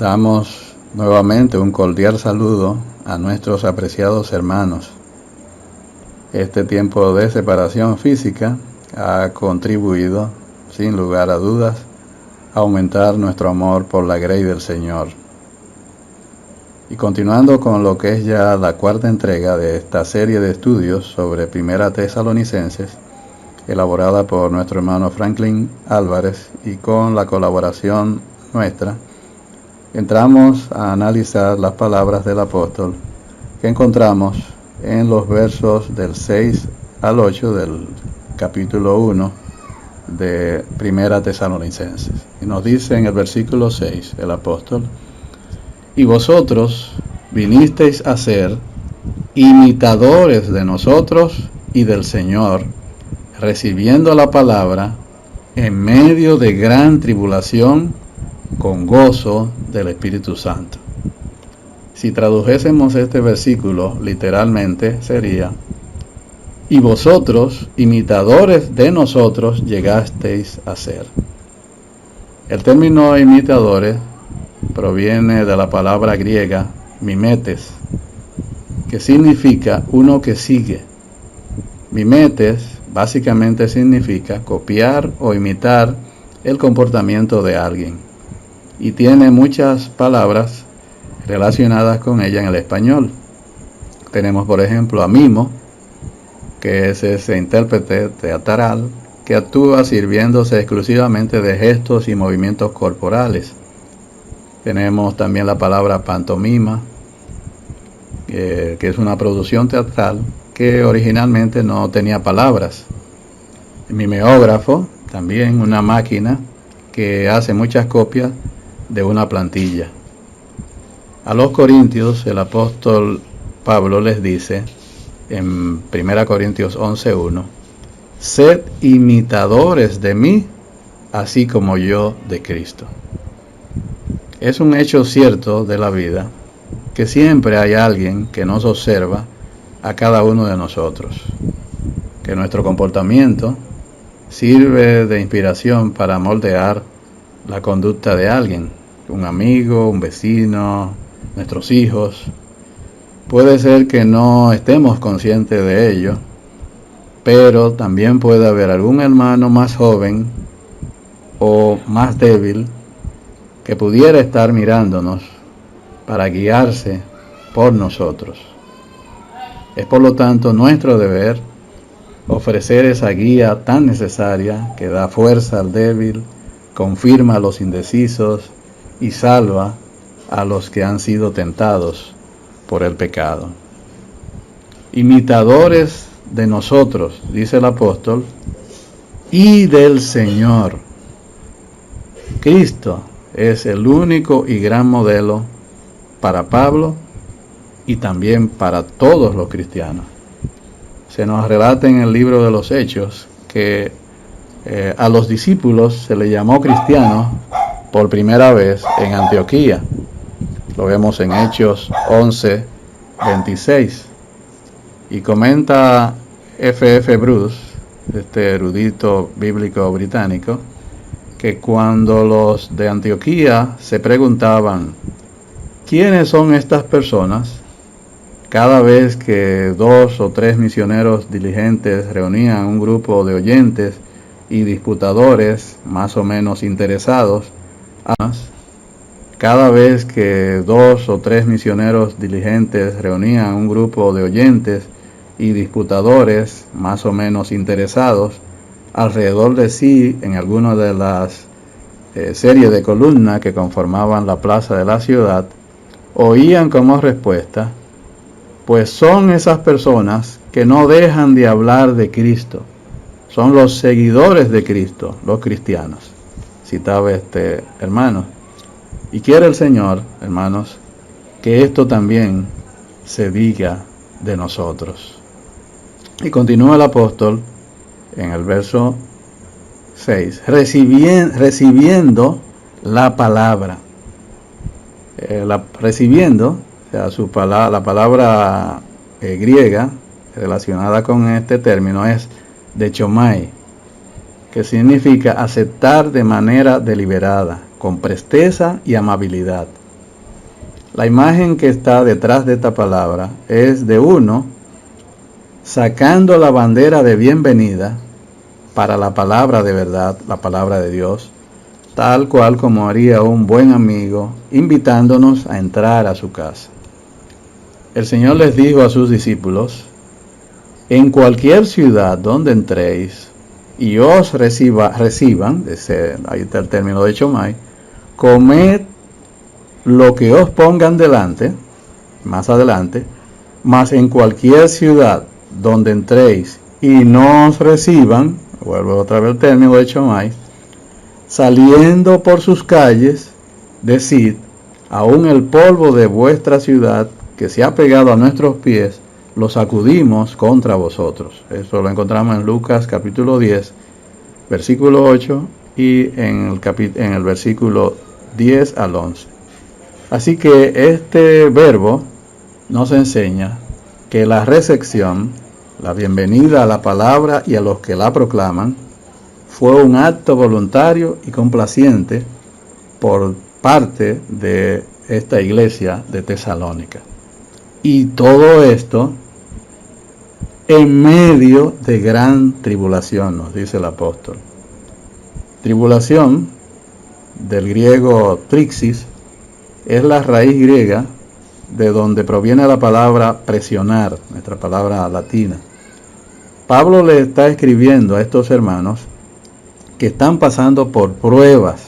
Damos nuevamente un cordial saludo a nuestros apreciados hermanos. Este tiempo de separación física ha contribuido, sin lugar a dudas, a aumentar nuestro amor por la grey del Señor. Y continuando con lo que es ya la cuarta entrega de esta serie de estudios sobre Primera Tesalonicenses, elaborada por nuestro hermano Franklin Álvarez y con la colaboración nuestra, entramos a analizar las palabras del apóstol que encontramos en los versos del 6 al 8 del capítulo 1 de Primera Tesalonicenses. Y nos dice en el versículo 6 el apóstol: y vosotros vinisteis a ser imitadores de nosotros y del Señor, recibiendo la palabra en medio de gran tribulación, con gozo del Espíritu Santo. Si tradujésemos este versículo literalmente sería: y vosotros, imitadores de nosotros, llegasteis a ser. El término imitadores proviene de la palabra griega mimetes, que significa uno que sigue. Mimetes básicamente significa copiar o imitar el comportamiento de alguien, y tiene muchas palabras relacionadas con ella en el español. Tenemos, por ejemplo, a mimo, que es ese intérprete teatral que actúa sirviéndose exclusivamente de gestos y movimientos corporales. Tenemos también la palabra pantomima, que es una producción teatral que originalmente no tenía palabras. Mimeógrafo, también una máquina que hace muchas copias de una plantilla. A los corintios el apóstol Pablo les dice en 1 Corintios 11:1: sed imitadores de mí, así como yo de Cristo. Es un hecho cierto de la vida que siempre hay alguien que nos observa a cada uno de nosotros, que nuestro comportamiento sirve de inspiración para moldear la conducta de alguien, un amigo, un vecino, nuestros hijos. Puede ser que no estemos conscientes de ello, pero también puede haber algún hermano más joven o más débil que pudiera estar mirándonos para guiarse por nosotros. Es por lo tanto nuestro deber ofrecer esa guía tan necesaria que da fuerza al débil, confirma a los indecisos y salva a los que han sido tentados por el pecado. Imitadores de nosotros, dice el apóstol, y del Señor. Cristo es el único y gran modelo para Pablo y también para todos los cristianos. Se nos relata en el libro de los Hechos que a los discípulos se les llamó cristianos por primera vez en Antioquía. Lo vemos en Hechos 11:26. Y comenta F.F. Bruce, este erudito bíblico británico, que cuando los de Antioquía se preguntaban ¿quiénes son estas personas?, cada vez que 2 o 3 misioneros diligentes reunían un grupo de oyentes y disputadores más o menos interesados, cada vez que 2 o 3 misioneros diligentes reunían un grupo de oyentes y disputadores más o menos interesados alrededor de sí en alguna de las series de columnas que conformaban la plaza de la ciudad, oían como respuesta: pues son esas personas que no dejan de hablar de Cristo, son los seguidores de Cristo, los cristianos, citaba este hermano. Y quiere el Señor, hermanos, que esto también se diga de nosotros. Y continúa el apóstol en el verso 6, recibiendo la palabra. Recibiendo, o sea, la palabra griega relacionada con este término es dechomai, que significa aceptar de manera deliberada, con presteza y amabilidad. La imagen que está detrás de esta palabra es de uno sacando la bandera de bienvenida para la palabra de verdad, la palabra de Dios, tal cual como haría un buen amigo, invitándonos a entrar a su casa. El Señor les dijo a sus discípulos: en cualquier ciudad donde entréis y os reciban, ahí está el término de Chomai, comed lo que os pongan delante, más adelante, mas en cualquier ciudad donde entréis y no os reciban, vuelvo otra vez el término de Chomai, saliendo por sus calles, decid, aún el polvo de vuestra ciudad que se ha pegado a nuestros pies, lo sacudimos contra vosotros. Eso lo encontramos en Lucas capítulo 10, versículo 8 y en el versículo 10 al 11. Así que este verbo nos enseña que la recepción, la bienvenida a la palabra y a los que la proclaman, fue un acto voluntario y complaciente por parte de esta iglesia de Tesalónica. Y todo esto en medio de gran tribulación, nos dice el apóstol. Tribulación, del griego trixis, es la raíz griega de donde proviene la palabra presionar, nuestra palabra latina. Pablo le está escribiendo a estos hermanos que están pasando por pruebas,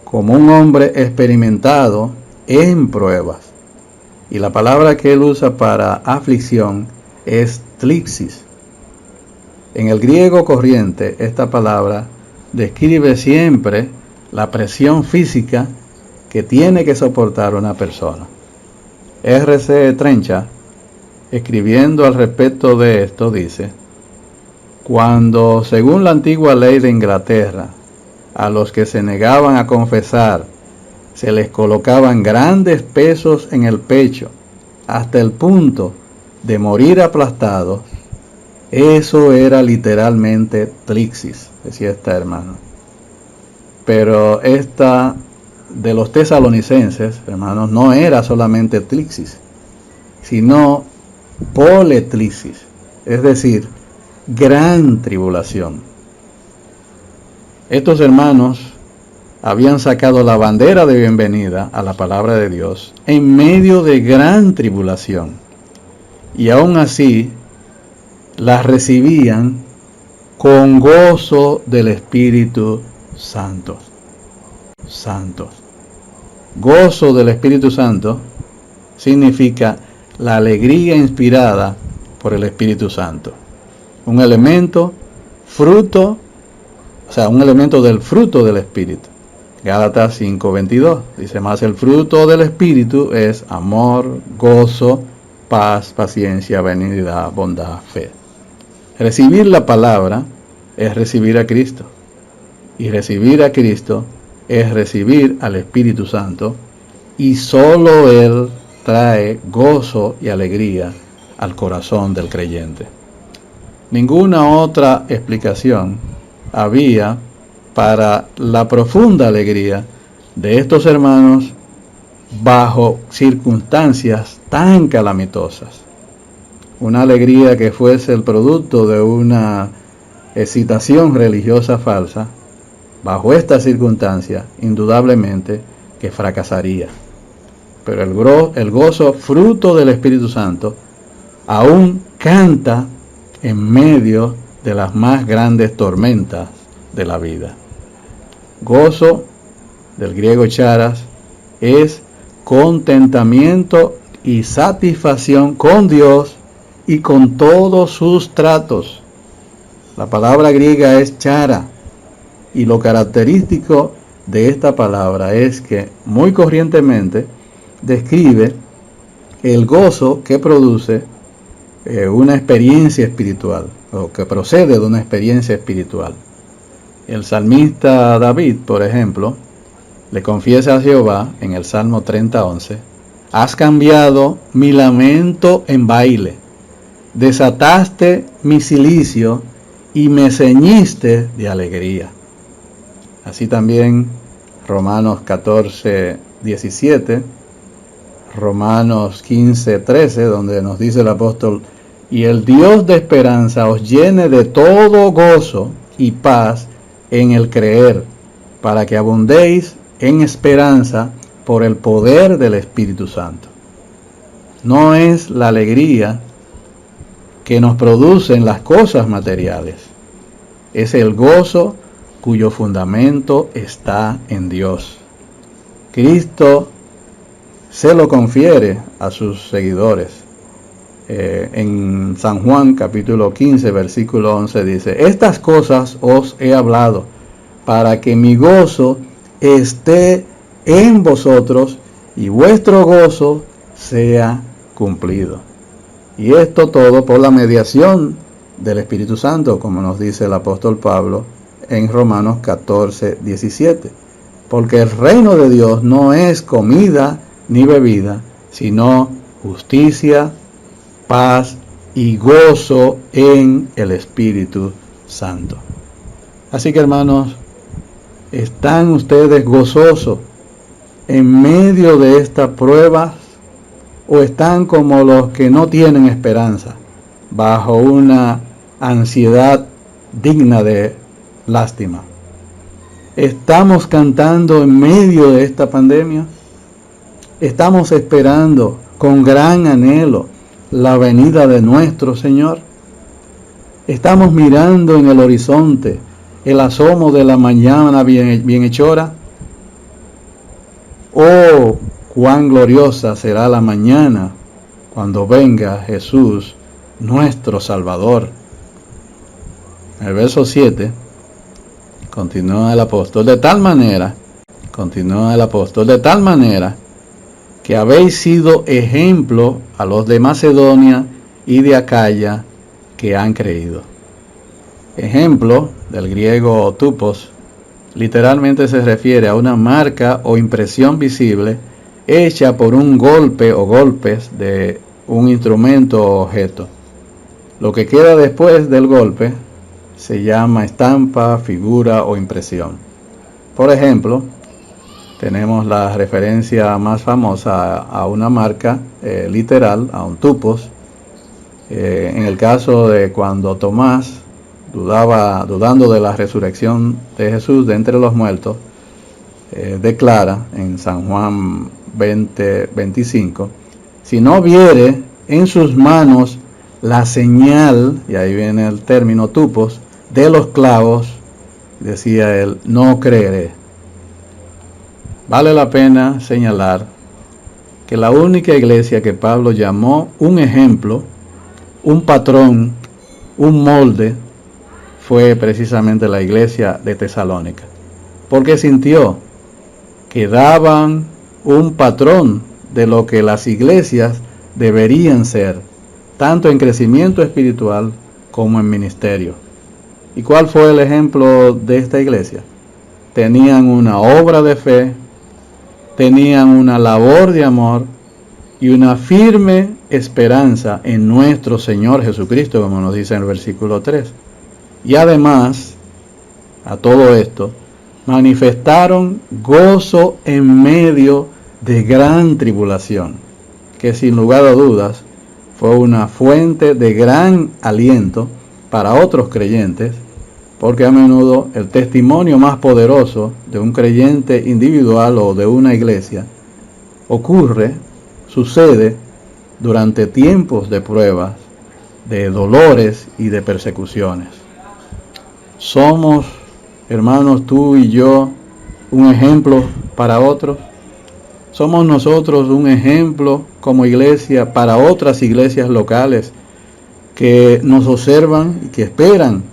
como un hombre experimentado en pruebas. Y la palabra que él usa para aflicción es tlixis. En el griego corriente, esta palabra describe siempre la presión física que tiene que soportar una persona. R.C. Trencha, escribiendo al respecto de esto, dice: cuando, según la antigua ley de Inglaterra, a los que se negaban a confesar se les colocaban grandes pesos en el pecho hasta el punto de morir aplastados, eso era literalmente tlixis, decía esta hermana. Pero esta de los tesalonicenses, hermanos, no era solamente tlixis, sino poletlisis, es decir, gran tribulación. Estos hermanos habían sacado la bandera de bienvenida a la palabra de Dios en medio de gran tribulación, y aún así la recibían con gozo del Espíritu Santo. Gozo del Espíritu Santo significa la alegría inspirada por el Espíritu Santo. Un elemento del fruto del Espíritu. Gálatas 5:22 dice: más el fruto del Espíritu es amor, gozo, paz, paciencia, benignidad, bondad, fe. Recibir la palabra es recibir a Cristo. Y recibir a Cristo es recibir al Espíritu Santo. Y solo Él trae gozo y alegría al corazón del creyente. Ninguna otra explicación había para la profunda alegría de estos hermanos bajo circunstancias tan calamitosas. Una alegría que fuese el producto de una excitación religiosa falsa, bajo esta circunstancia, indudablemente que fracasaría. Pero el gozo fruto del Espíritu Santo aún canta en medio de las más grandes tormentas de la vida. Gozo, del griego charas, es contentamiento y satisfacción con Dios y con todos sus tratos. La palabra griega es chara, y lo característico de esta palabra es que muy corrientemente describe el gozo que produce una experiencia espiritual, o que procede de una experiencia espiritual. El salmista David, por ejemplo, le confiesa a Jehová en el Salmo 30:11: has cambiado mi lamento en baile, desataste mi cilicio y me ceñiste de alegría. Así también Romanos 14:17 Romanos 15:13, donde nos dice el apóstol: y el Dios de esperanza os llene de todo gozo y paz en el creer, para que abundéis en esperanza por el poder del Espíritu Santo. No es la alegría que nos producen las cosas materiales, es el gozo cuyo fundamento está en Dios. Cristo se lo confiere a sus seguidores. En San Juan capítulo 15 versículo 11 dice: estas cosas os he hablado para que mi gozo esté en vosotros y vuestro gozo sea cumplido. Y esto todo por la mediación del Espíritu Santo, como nos dice el apóstol Pablo en Romanos 14:17. Porque el reino de Dios no es comida ni bebida, sino justicia, paz y gozo en el Espíritu Santo. Así que, hermanos, ¿están ustedes gozosos en medio de estas pruebas o están como los que no tienen esperanza, bajo una ansiedad digna de lástima? ¿Estamos cantando en medio de esta pandemia? ¿Estamos esperando con gran anhelo la venida de nuestro Señor? ¿Estamos mirando en el horizonte el asomo de la mañana bienhechora? Oh, cuán gloriosa será la mañana cuando venga Jesús, nuestro Salvador. En el verso 7, continúa el apóstol: de tal manera que habéis sido ejemplo a los de Macedonia y de Acaya que han creído. Ejemplo, del griego tupos, literalmente se refiere a una marca o impresión visible hecha por un golpe o golpes de un instrumento o objeto. Lo que queda después del golpe se llama estampa, figura o impresión. Por ejemplo, tenemos la referencia más famosa a una marca literal, a un tupos. En el caso de cuando Tomás, dudando de la resurrección de Jesús de entre los muertos, declara en San Juan 20:25: si no viere en sus manos la señal, y ahí viene el término tupos, de los clavos, decía él, no creeré. Vale la pena señalar que la única iglesia que Pablo llamó un ejemplo, un patrón, un molde, fue precisamente la iglesia de Tesalónica, porque sintió que daban un patrón de lo que las iglesias deberían ser, tanto en crecimiento espiritual como en ministerio. ¿Y cuál fue el ejemplo de esta iglesia? Tenían una obra de fe, tenían una labor de amor y una firme esperanza en nuestro Señor Jesucristo, como nos dice en el versículo 3. Y además, a todo esto, manifestaron gozo en medio de gran tribulación, que sin lugar a dudas fue una fuente de gran aliento para otros creyentes, porque a menudo el testimonio más poderoso de un creyente individual o de una iglesia sucede durante tiempos de pruebas, de dolores y de persecuciones. ¿Somos, hermanos, tú y yo, un ejemplo para otros? ¿Somos nosotros un ejemplo como iglesia para otras iglesias locales que nos observan y que esperan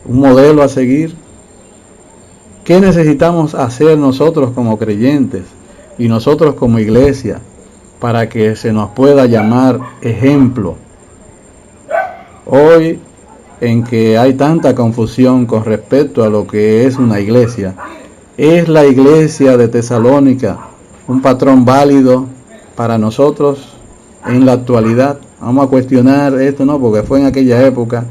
un modelo a seguir? ¿Qué necesitamos hacer nosotros como creyentes y nosotros como iglesia para que se nos pueda llamar ejemplo? Hoy, en que hay tanta confusión con respecto a lo que es una iglesia, ¿es la iglesia de Tesalónica un patrón válido para nosotros en la actualidad? Vamos a cuestionar esto, ¿no? Porque fue en aquella época.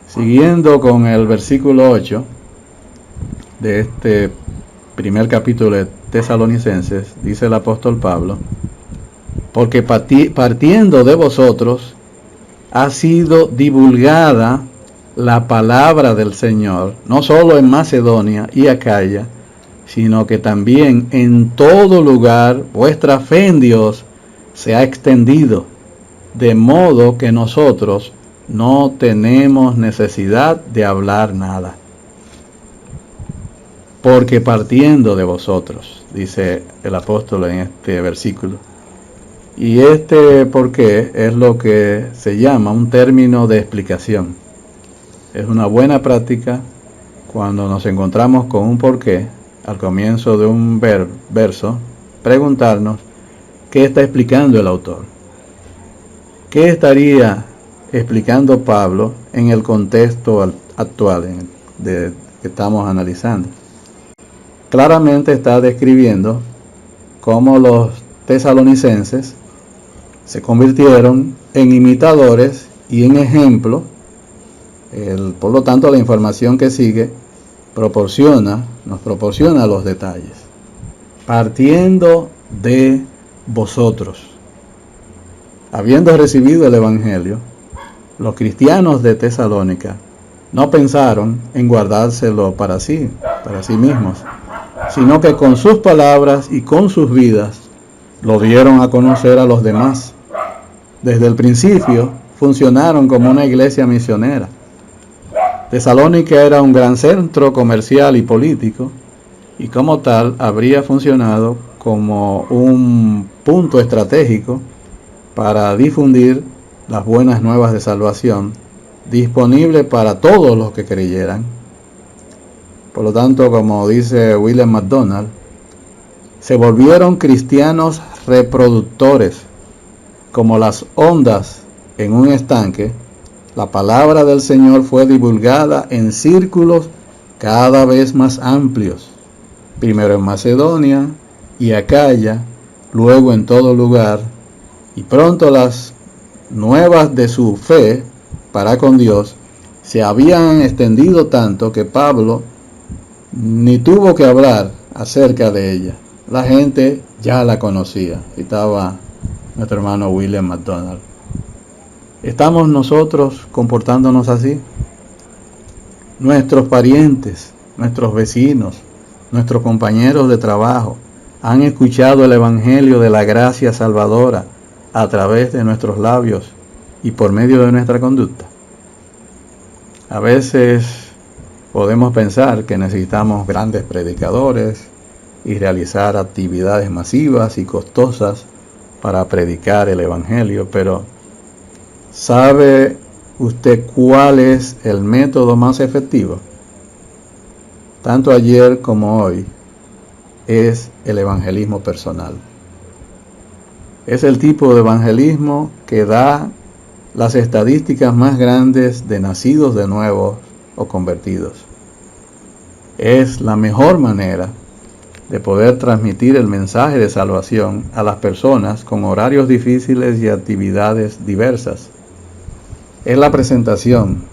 Siguiendo con el versículo 8 de este primer capítulo de Tesalonicenses, dice el apóstol Pablo, porque partiendo de vosotros ha sido divulgada la palabra del Señor, no solo en Macedonia y Acaya, sino que también en todo lugar vuestra fe en Dios se ha extendido, de modo que nosotros no tenemos necesidad de hablar nada. Porque partiendo de vosotros, dice el apóstol en este versículo. Y este porqué es lo que se llama un término de explicación. Es una buena práctica cuando nos encontramos con un porqué al comienzo de un verso, preguntarnos qué está explicando el autor. ¿Qué estaría explicando Pablo en el contexto actual que estamos analizando? Claramente está describiendo cómo los tesalonicenses se convirtieron en imitadores y en ejemplo. Por lo tanto, la información que sigue nos proporciona los detalles. Partiendo de vosotros, habiendo recibido el Evangelio, los cristianos de Tesalónica no pensaron en guardárselo para sí mismos, sino que con sus palabras y con sus vidas lo dieron a conocer a los demás. Desde el principio funcionaron como una iglesia misionera. Tesalónica era un gran centro comercial y político, y como tal habría funcionado como un punto estratégico para difundir las buenas nuevas de salvación, disponible para todos los que creyeran. Por lo tanto, como dice William MacDonald, se volvieron cristianos reproductores, como las ondas en un estanque. La palabra del Señor fue divulgada en círculos cada vez más amplios, primero en Macedonia y Acaya, luego en todo lugar, y pronto las nuevas de su fe para con Dios se habían extendido tanto que Pablo ni tuvo que hablar acerca de ella. La gente ya la conocía. Citaba nuestro hermano William MacDonald. ¿Estamos nosotros comportándonos así? Nuestros parientes, nuestros vecinos, nuestros compañeros de trabajo han escuchado el Evangelio de la gracia salvadora a través de nuestros labios y por medio de nuestra conducta. A veces podemos pensar que necesitamos grandes predicadores y realizar actividades masivas y costosas para predicar el Evangelio, pero ¿sabe usted cuál es el método más efectivo? Tanto ayer como hoy es el evangelismo personal. Es el tipo de evangelismo que da las estadísticas más grandes de nacidos de nuevo o convertidos. Es la mejor manera de poder transmitir el mensaje de salvación a las personas con horarios difíciles y actividades diversas. Es la presentación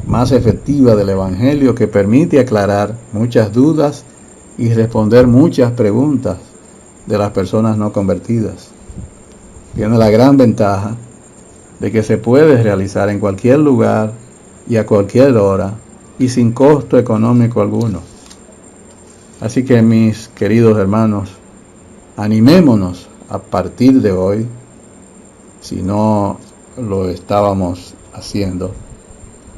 más efectiva del Evangelio que permite aclarar muchas dudas y responder muchas preguntas de las personas no convertidas. Tiene la gran ventaja de que se puede realizar en cualquier lugar y a cualquier hora y sin costo económico alguno. Así que, mis queridos hermanos, animémonos a partir de hoy, si no lo estábamos haciendo,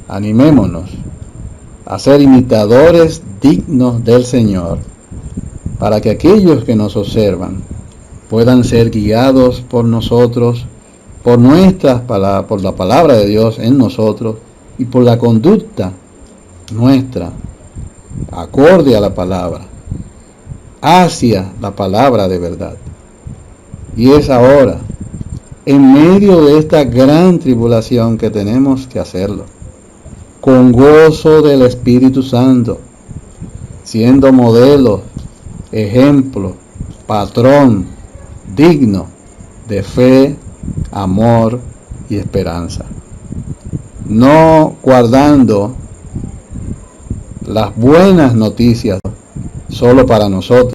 animémonos a ser imitadores dignos del Señor, para que aquellos que nos observan puedan ser guiados por nosotros, por la palabra de Dios en nosotros y por la conducta nuestra, acorde a la palabra, hacia la palabra de verdad. Y es ahora, en medio de esta gran tribulación, que tenemos que hacerlo, con gozo del Espíritu Santo, siendo modelo, ejemplo, patrón, digno de fe, amor y esperanza. No guardando las buenas noticias solo para nosotros.